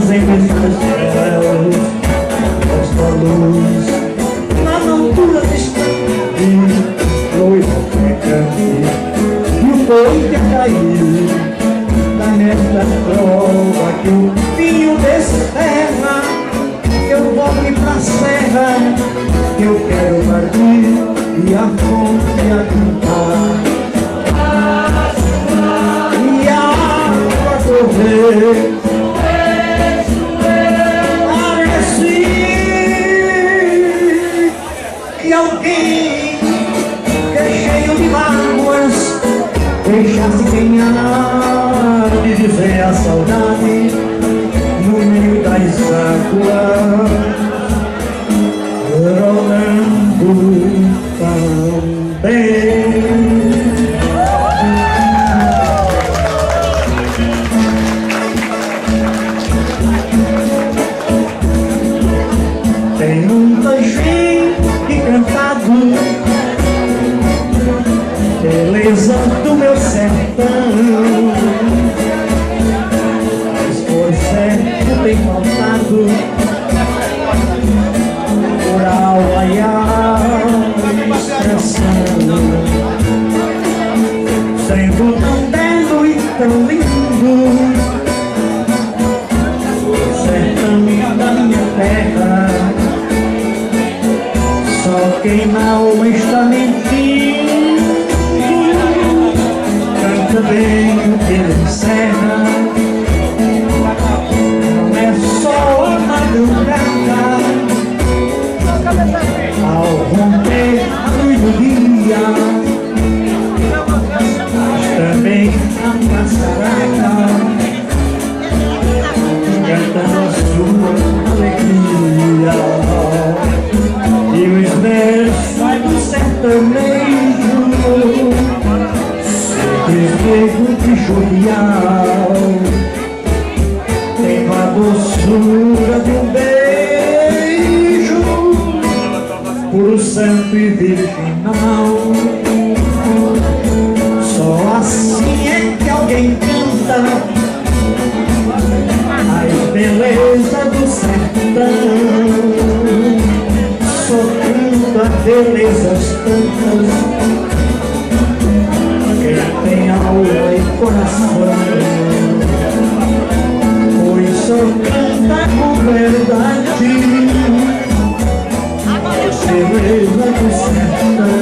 sempre nos céus, esta luz na altura distante, noiva pregante, e o boi que caiu da nesta prova que o vinho desterra. Eu volto pra serra, eu quero partir e a fonte a cantar, e a água correr. Parece que alguém que é cheio de mágoas deixa-se ganhar de dizer a saudade no meio das águas, rolando também. Tem muita gente cantado beleza do meu sertão, mas por certo tem faltado moral e a expressão. Sendo tão belo e tão lindo o sertão da minha terra, só quem não está mentindo canta bem o que ele encerra. Não é só a madrugada ao romper a luz do dia, mas também a maçaraca cantando a sua alegria. E os versos do sertanejo sempre mesmo de jovial, tem a doçura de um beijo puro, santo e virginal. Só assim é que alguém canta as belezas do sertão. Só canta belezas tantas quem tem alma e coração, pois só canta com verdade beleza do sertão.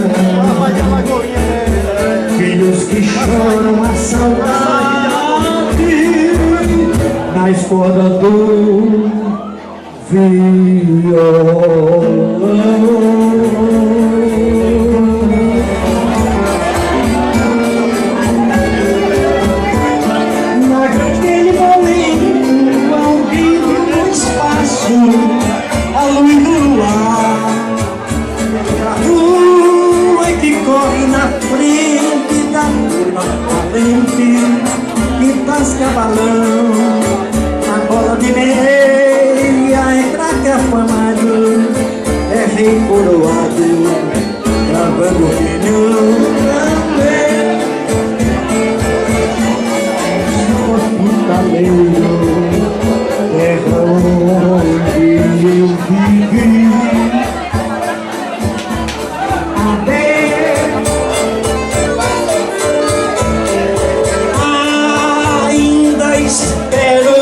Filhos que choram a saudade nas cordas do violão. Naquele momento ao vivo no espaço, a luz do luar, a lua que corre na frente da turma valente que tasca balão, a bola de meia é craque afamado, é rei coroado, gravando o pneu também. Hospitaleiro, terra onde eu vivi, ainda espero,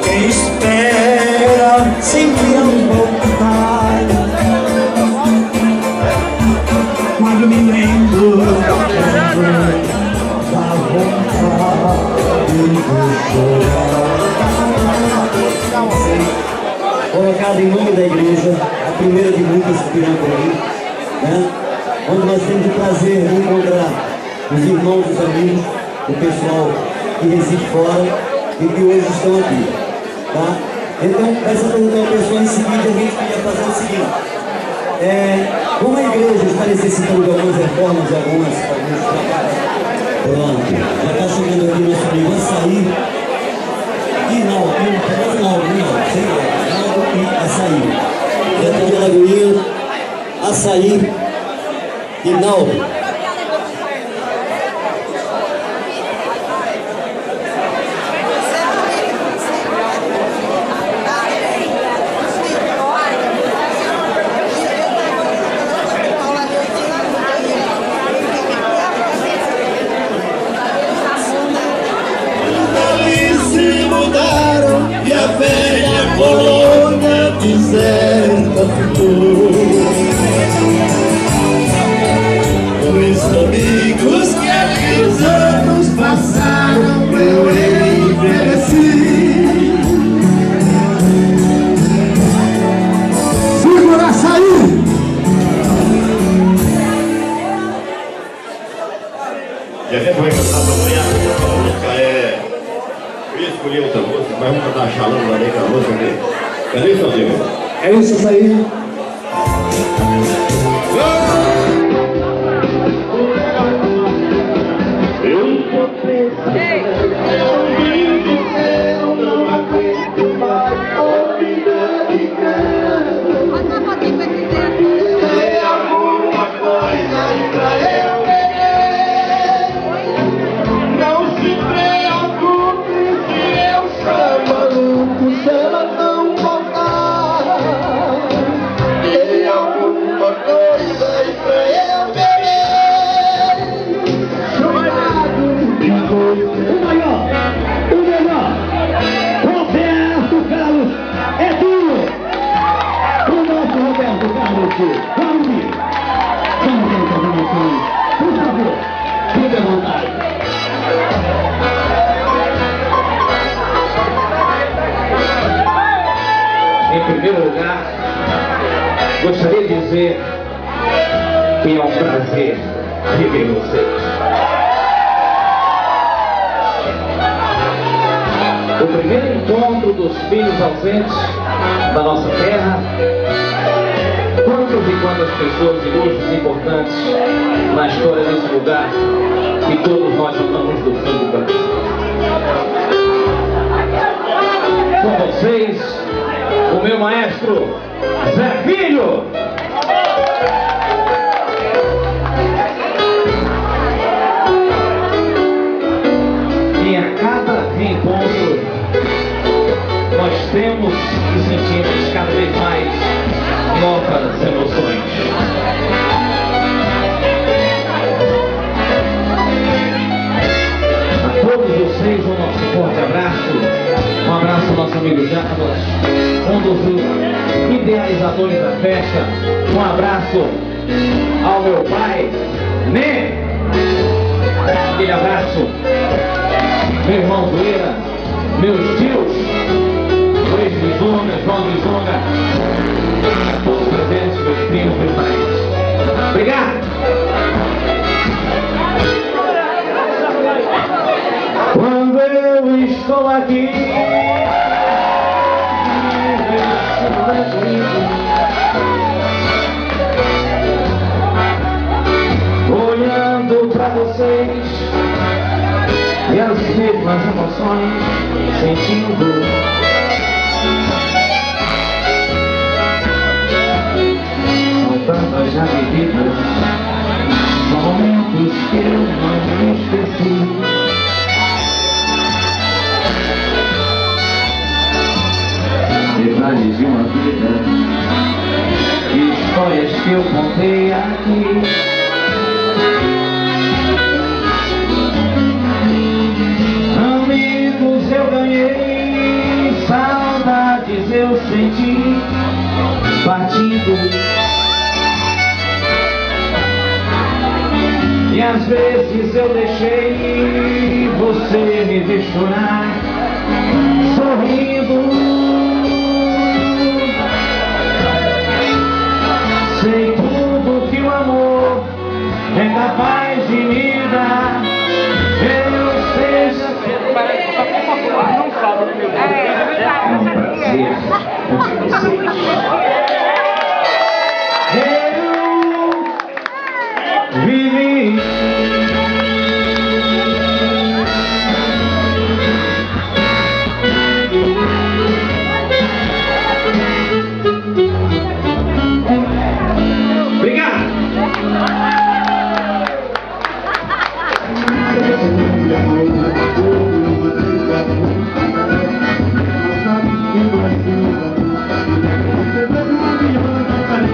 quem espera sempre não voltar. Quando me lembro da vontade de chorar. Colocado em nome da igreja, a primeira de muitas que virão por aí, né? Onde nós temos o prazer de encontrar os irmãos, os amigos, o pessoal que reside fora e que hoje estão aqui, tá? Então, essa pergunta ao pessoal em seguida, a gente queria fazer o seguinte: como a igreja está necessitando de algumas reformas, de alguns trabalhos, pronto, já está chegando aqui nosso amigo Açaí, e Açaí, dentro de Lagoinha, Açaí e Naldo. Mas vamos cantar Xalão da Negra Rosa aqui. Cadê seu Deus? É isso aí. Eu tô preso, eu não aguento mais a vida de casa. Tem alguma coisa pra eu beber. Não se preocupe se eu sou maluco, se ela não voltar. Tem alguma coisa aí pra eu beber. O maior, o melhor, Roberto Carlos é duro. O nosso Roberto Carlos, vamos ver. Vamos ver as informações, por favor, fique à vontade. Em primeiro lugar, gostaria de dizer que é um prazer rever vocês. O primeiro encontro dos filhos ausentes da nossa terra. Quantas e quantas pessoas ilustres e importantes na história desse lugar que todos nós amamos do fundo do coração. Com vocês, o meu maestro Zé Filho. E a cada reencontro nós temos e sentimos cada vez mais novas emoções. A todos vocês o nosso forte abraço. Um abraço ao nosso amigo Jarbas, um dos idealizadores da festa. Um abraço ao meu pai, Nê. Aquele abraço. Meu irmão Zoeira, meus tios, Luiz Bizonga, João Bizonga, todos presentes, meus primos, meus parentes. Obrigado! Quando eu estou aqui, olhando pra vocês e as mesmas emoções sentindo. São tantas já vividas, são momentos que eu não esqueci. Detalhes de uma vida, histórias que eu contei aqui. Amigos eu ganhei, saudades eu senti, partindo. E às vezes eu deixei você me ver chorar.